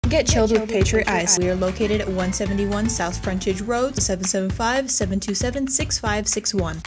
Get chilled with Patriot Ice. We are located at 171 South Frontage Road, 775-727-6561.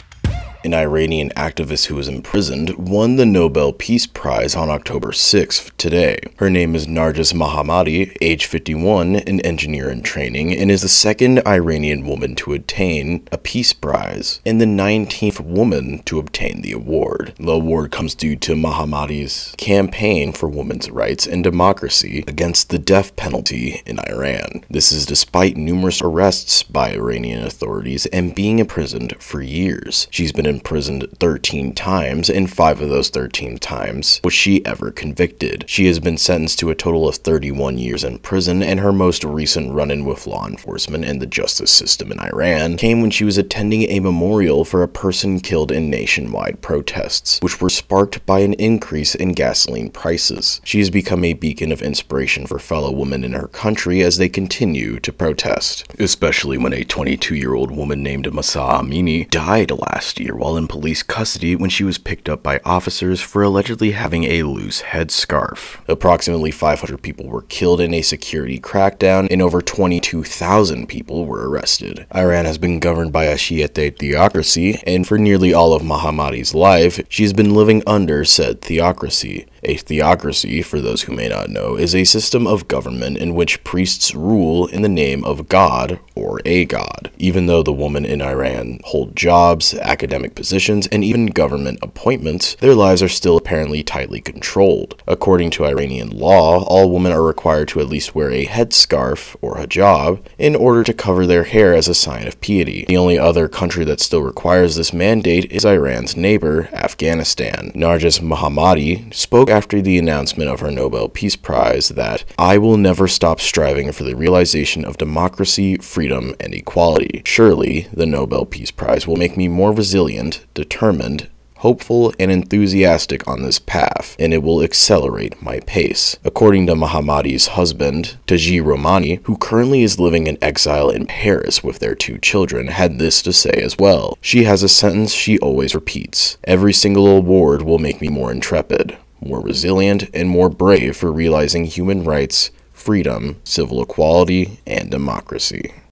An Iranian activist who was imprisoned won the Nobel Peace Prize on October 6th today. Her name is Narges Mohammadi, age 51, an engineer in training, and is the second Iranian woman to attain a Peace Prize, and the 19th woman to obtain the award. The award comes due to Mohammadi's campaign for women's rights and democracy against the death penalty in Iran. This is despite numerous arrests by Iranian authorities and being imprisoned for years. She's been imprisoned 13 times, and 5 of those 13 times was she ever convicted. She has been sentenced to a total of 31 years in prison, and her most recent run-in with law enforcement and the justice system in Iran came when she was attending a memorial for a person killed in nationwide protests, which were sparked by an increase in gasoline prices. She has become a beacon of inspiration for fellow women in her country as they continue to protest, especially when a 22-year-old woman named Mahsa Amini died last year while in police custody when she was picked up by officers for allegedly having a loose headscarf. Approximately 500 people were killed in a security crackdown, and over 22,000 people were arrested. Iran has been governed by a Shiite theocracy, and for nearly all of Mohammadi's life, she has been living under said theocracy. A theocracy, for those who may not know, is a system of government in which priests rule in the name of God or a god. Even though the women in Iran hold jobs, academic positions, and even government appointments, their lives are still apparently tightly controlled. According to Iranian law, all women are required to at least wear a headscarf or hijab in order to cover their hair as a sign of piety. The only other country that still requires this mandate is Iran's neighbor, Afghanistan. Narges Mohammadi spoke after the announcement of her Nobel Peace Prize that, "I will never stop striving for the realization of democracy, freedom, and equality. Surely, the Nobel Peace Prize will make me more resilient, determined, hopeful, and enthusiastic on this path, and it will accelerate my pace." According to Mohammadi's husband, Narges Mohammadi, who currently is living in exile in Paris with their 2 children, had this to say as well. She has a sentence she always repeats: "Every single award will make me more intrepid, more resilient, and more brave for realizing human rights, freedom, civil equality, and democracy."